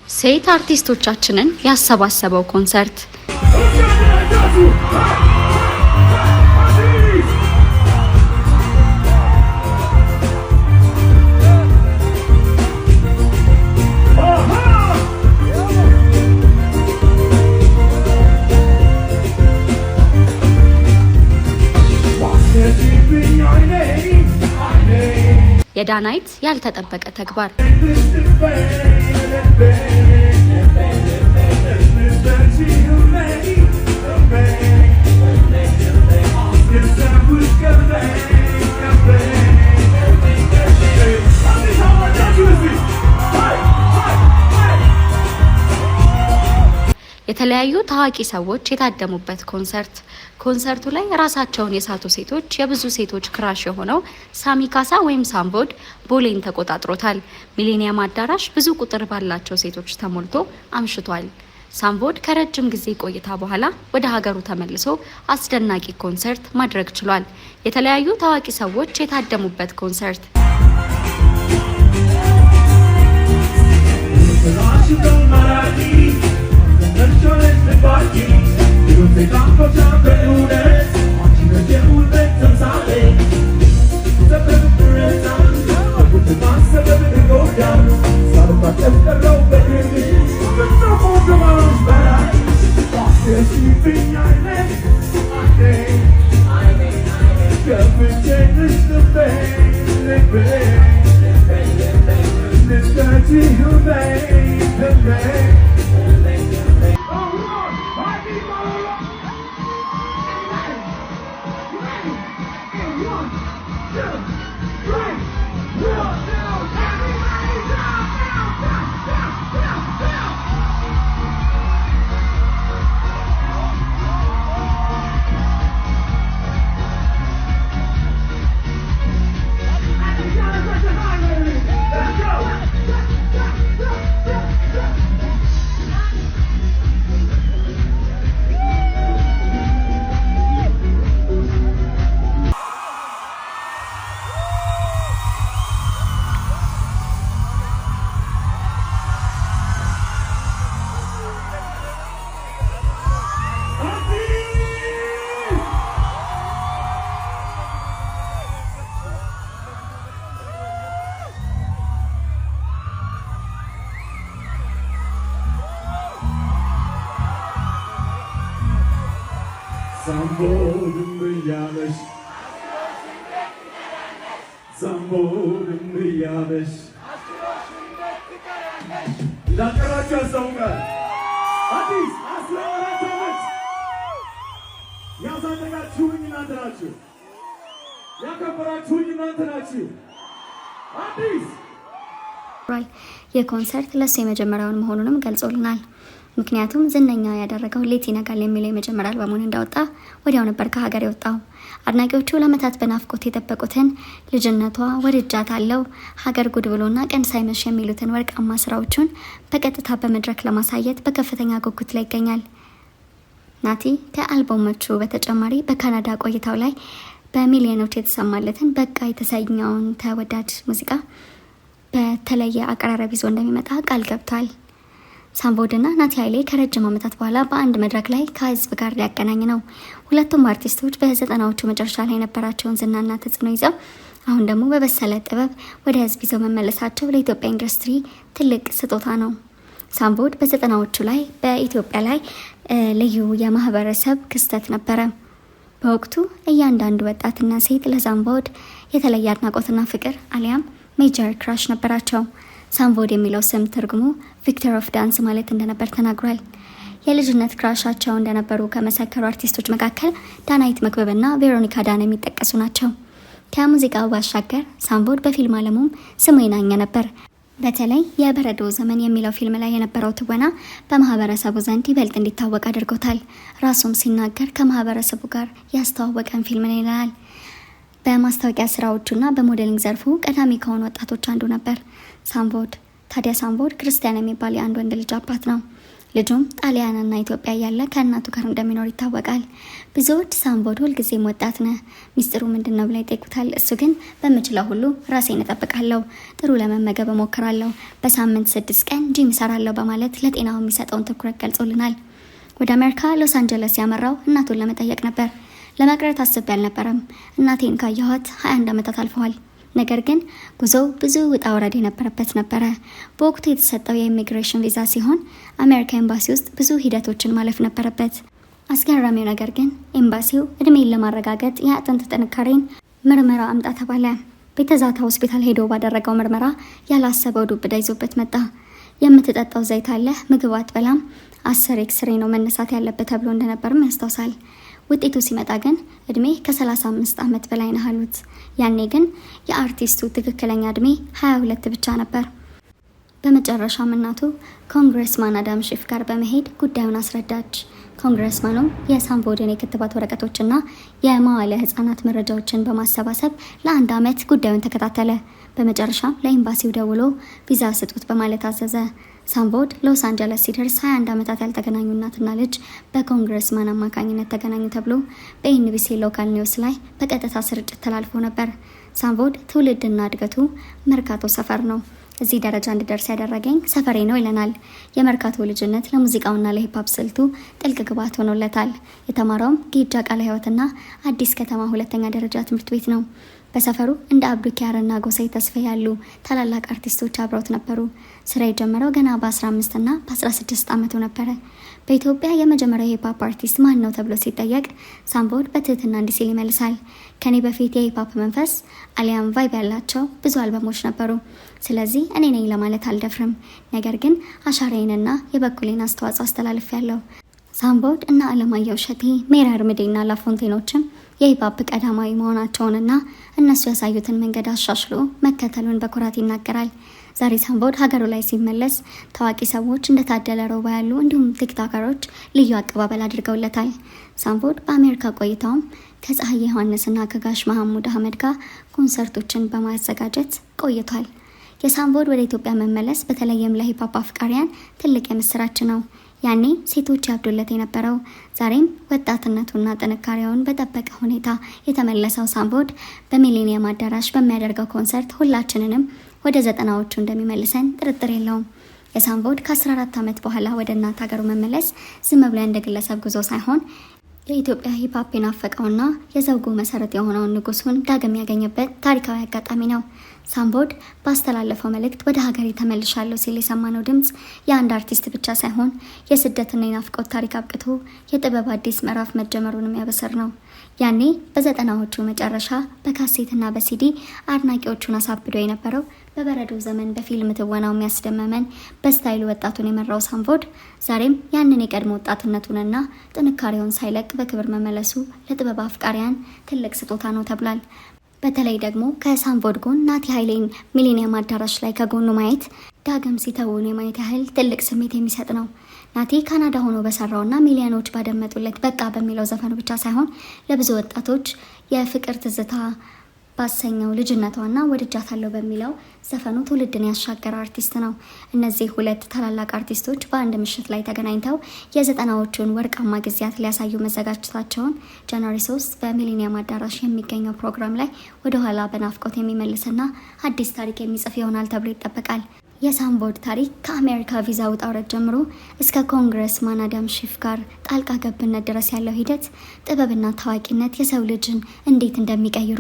ሴት አርቲስቶቻችንን ያሰባሰበው ኮንሰርት የዳናይት ያልተጠበቀ ተግባር የተለያዩ ታዋቂ ሰዎች የታደሙበት ኮንሰርቱ ላይ ራሳቸውን የሳቱ ሴቶች የብዙ ሴቶች ክራሽ የሆነው ሳሚ ካሳ ወይም ሳምቦድ ቦሌን ተቆጣጥሮታል። ሚሊኒየም አዳራሽ ብዙ ቁጥር ባላቸው ሴቶች ተሞልቶ አምሽቷል። ሳምቦድ ከረጅም ጊዜ ቆይታ በኋላ ወደ ሀገሩ ተመልሶ አስደናቂ ኮንሰርት ማድረግ ችሏል። የተለያዩ ታዋቂ ሰዎች የታደሙበት ኮንሰርት የኮንሰርት ለሱ የመጀመሪያውን መሆኑንም ገልጾልናል። ምክንያቱም ዝነኛ ያደረገው ሌት ይነጋል የሚለው የመጀመሪያ አልበሙን እንዳወጣ ወዲያው ነበር ከሀገር የወጣው። አድናቂዎቹ ለዓመታት በናፍቆት የጠበቁትን ልጅነቷ፣ ወድጃታለሁ፣ ሀገር ጉድ ብሎና ቀን ሳይመሽ የሚሉትን ወርቃማ ስራዎቹን በቀጥታ በመድረክ ለማሳየት በከፍተኛ ጉጉት ላይ ይገኛል። ናቲ ከአልበሞቹ በተጨማሪ በካናዳ ቆይታው ላይ በሚሊዮኖች የተሰማለትን በቃ የተሰኘውን ተወዳጅ ሙዚቃ በተለየ አቀራረብ ይዞ እንደሚመጣ ቃል ገብቷል። ሳምቦድና ናቲ ኃይሌ ከረጅም ዓመታት በኋላ በአንድ መድረክ ላይ ከህዝብ ጋር ሊያገናኝ ነው። ሁለቱም አርቲስቶች በ90ዎቹ መጨረሻ ላይ የነበራቸውን ዝናና ተጽዕኖ ይዘው አሁን ደግሞ በበሰለ ጥበብ ወደ ህዝብ ይዘው መመለሳቸው ለኢትዮጵያ ኢንዱስትሪ ትልቅ ስጦታ ነው። ሳምቦድ በ90ዎቹ ላይ በኢትዮጵያ ላይ ልዩ የማህበረሰብ ክስተት ነበረ። በወቅቱ እያንዳንዱ ወጣትና ሴት ለሳምቦድ የተለየ አድናቆትና ፍቅር አሊያም ሜጀር ክራሽ ነበራቸው። ሳምቦድ የሚለው ስም ትርጉሙ ቪክተር ኦፍ ዳንስ ማለት እንደነበር ተናግሯል። የልጅነት ክራሻቸው እንደነበሩ ከመሰከሩ አርቲስቶች መካከል ዳናይት መክበብና ቬሮኒካ ዳና የሚጠቀሱ ናቸው። ከሙዚቃው ባሻገር ሳምቦድ በፊልም ዓለሙም ስሙ ይናኘ ነበር። በተለይ የበረዶ ዘመን የሚለው ፊልም ላይ የነበረው ትወና በማህበረሰቡ ዘንድ ይበልጥ እንዲታወቅ አድርጎታል። ራሱም ሲናገር ከማህበረሰቡ ጋር ያስተዋወቀን ፊልም ነው ይላል። በማስታወቂያ ስራዎቹና በሞዴሊንግ ዘርፉ ቀዳሚ ከሆኑ ወጣቶች አንዱ ነበር ሳምቦድ። ታዲያ ሳምቦድ ክርስቲያን የሚባል የአንድ ወንድ ልጅ አባት ነው። ልጁም ጣሊያንና ኢትዮጵያ ያለ ከእናቱ ጋር እንደሚኖር ይታወቃል። ብዙዎች ሳምቦድ ሁልጊዜም ወጣት ነህ፣ ሚስጥሩ ምንድን ነው ብለው ይጠይቁታል። እሱ ግን በምችለው ሁሉ ራሴን እጠብቃለሁ፣ ጥሩ ለመመገብ እሞክራለሁ፣ በሳምንት 6 ቀን ጂም እሰራለሁ በማለት ለጤናው የሚሰጠውን ትኩረት ገልጾልናል። ወደ አሜሪካ ሎስ አንጀለስ ያመራው እናቱን ለመጠየቅ ነበር። ለመቅረት አስቤ አልነበረም። እናቴን ካየኋት 21 ዓመታት አልፈዋል። ነገር ግን ጉዞው ብዙ ውጣ ውረድ የነበረበት ነበረ። በወቅቱ የተሰጠው የኢሚግሬሽን ቪዛ ሲሆን አሜሪካ ኤምባሲ ውስጥ ብዙ ሂደቶችን ማለፍ ነበረበት። አስገራሚው ነገር ግን ኤምባሲው እድሜን ለማረጋገጥ የአጥንት ጥንካሬን ምርመራ አምጣ ተባለ። ቤተዛታ ሆስፒታል ሄዶ ባደረገው ምርመራ ያላሰበው ዱብዳ ይዞበት መጣ። የምትጠጣው ዘይት አለ፣ ምግብ አትበላም፣ 10 ኤክስሬ ነው መነሳት ያለበት ተብሎ እንደነበርም ያስታውሳል። ውጤቱ ሲመጣ ግን እድሜ ከ35 ዓመት በላይ ነህ አሉት። ያኔ ግን የአርቲስቱ ትክክለኛ እድሜ 22 ብቻ ነበር። በመጨረሻም እናቱ ኮንግረስማን አዳም ሺፍ ጋር በመሄድ ጉዳዩን አስረዳች። ኮንግረስማኑም የሳምቦድን የክትባት ወረቀቶችና የመዋለ ህጻናት መረጃዎችን በማሰባሰብ ለ1 ዓመት ጉዳዩን ተከታተለ። በመጨረሻም ለኤምባሲው ደውሎ ቪዛ ስጡት በማለት አዘዘ። ሳምቦድ ሎስ አንጀለስ ሲደርስ 21 ዓመታት ያልተገናኙ እናትና ልጅ በኮንግረስማን አማካኝነት ተገናኙ ተብሎ በኤንቢሲ ሎካል ኒውስ ላይ በቀጥታ ስርጭት ተላልፎ ነበር። ሳምቦድ ትውልድና እድገቱ መርካቶ ሰፈር ነው። እዚህ ደረጃ እንድደርስ ያደረገኝ ሰፈሬ ነው ይለናል። የመርካቶ ልጅነት ለሙዚቃውና ለሂፕሆፕ ስልቱ ጥልቅ ግባት ሆኖለታል። የተማረውም ጌጃ ቃለ ህይወትና አዲስ ከተማ 2ኛ ደረጃ ትምህርት ቤት ነው። በሰፈሩ እንደ አብዱኪያርና ጎሳይ ተስፋ ያሉ ታላላቅ አርቲስቶች አብረውት ነበሩ። ስራ የጀመረው ገና በ15 እና በ16 ዓመቱ ነበረ። በኢትዮጵያ የመጀመሪያው የሂፕሆፕ አርቲስት ማን ነው ተብሎ ሲጠየቅ ሳምቦድ በትህትና እንዲህ ሲል ይመልሳል። ከኔ በፊት የሂፕሆፕ መንፈስ አሊያም ቫይብ ያላቸው ብዙ አልበሞች ነበሩ። ስለዚህ እኔ ነኝ ለማለት አልደፍርም። ነገር ግን አሻራዬንና የበኩሌን አስተዋጽኦ አስተላልፌያለሁ። ሳምቦድ እና አለማየሁ እሸቴ፣ ሜራ እርምዴና ላፎንቴኖችም የሂፕሆፕ ቀዳማዊ መሆናቸውንና እነሱ ያሳዩትን መንገድ አሻሽሎ መከተሉን በኩራት ይናገራል። ዛሬ ሳምቦድ ሀገሩ ላይ ሲመለስ ታዋቂ ሰዎች እንደ ታደለ ሮባ ያሉ እንዲሁም ቲክቶከሮች ልዩ አቀባበል አድርገውለታል። ሳምቦድ በአሜሪካ ቆይታውም ከፀሐይ ዮሐንስና ከጋሽ መሐሙድ አህመድ ጋር ኮንሰርቶችን በማዘጋጀት ቆይቷል። የሳምቦድ ወደ ኢትዮጵያ መመለስ በተለይም ለሂፕሆፕ አፍቃሪያን ትልቅ የምስራች ነው። ያኔ ሴቶች ያብዱለት የነበረው ዛሬም ወጣትነቱና ጥንካሬውን በጠበቀ ሁኔታ የተመለሰው ሳምቦድ በሚሌኒየም አዳራሽ በሚያደርገው ኮንሰርት ሁላችንንም ወደ 90ዎቹ እንደሚመልሰን ጥርጥር የለውም። የሳምቦድ ከ14 ዓመት በኋላ ወደ እናት ሀገሩ መመለስ ዝም ብሎ እንደ ግለሰብ ጉዞ ሳይሆን የኢትዮጵያ ሂፕሆፕ የናፈቀውና የዘውጉ መሰረት የሆነውን ንጉሱን ዳግም ያገኘበት ታሪካዊ አጋጣሚ ነው። ሳምቦድ ባስተላለፈው መልእክት ወደ ሀገሬ ተመልሻለሁ ሲል የሰማነው ድምጽ የአንድ አርቲስት ብቻ ሳይሆን የስደትና የናፍቆት ታሪክ አብቅቶ የጥበብ አዲስ ምዕራፍ መጀመሩንም ያበሰር ነው። ያኔ በ90ዎቹ መጨረሻ በካሴትና በሲዲ አድናቂዎቹን አሳብዶ የነበረው በበረዶ ዘመን በፊልም ትወናው የሚያስደመመን በስታይሉ ወጣቱን የመራው ሳምቦድ ዛሬም ያንን የቀድሞ ወጣትነቱንና ጥንካሬውን ሳይለቅ በክብር መመለሱ ለጥበብ አፍቃሪያን ትልቅ ስጦታ ነው ተብሏል። በተለይ ደግሞ ከሳምቦድ ጎን ናቲ ኃይሌን ሚሊኒየም አዳራሽ ላይ ከጎኑ ማየት ዳግም ሲተውን የማየት ያህል ትልቅ ስሜት የሚሰጥ ነው። ናቲ ካናዳ ሆኖ በሰራውና ሚሊዮኖች ባደመጡለት በቃ በሚለው ዘፈኑ ብቻ ሳይሆን ለብዙ ወጣቶች የፍቅር ትዝታ ባሰኘው ልጅነቷና ወድጃታለሁ በሚለው ዘፈኑ ትውልድን ያሻገረ አርቲስት ነው። እነዚህ ሁለት ታላላቅ አርቲስቶች በአንድ ምሽት ላይ ተገናኝተው የ90ዎቹን ወርቃማ ጊዜያት ሊያሳዩ መዘጋጀታቸውን ጃንዋሪ 3 በሚሊኒየም አዳራሽ የሚገኘው ፕሮግራም ላይ ወደኋላ በናፍቆት የሚመልስና አዲስ ታሪክ የሚጽፍ ይሆናል ተብሎ ይጠበቃል። የሳምቦድ ታሪክ ከአሜሪካ ቪዛ ውጣ ውረድ ጀምሮ እስከ ኮንግረስማን አዳም ሺፍ ጋር ጣልቃ ገብነት ድረስ ያለው ሂደት ጥበብና ታዋቂነት የሰው ልጅን እንዴት እንደሚቀይሩ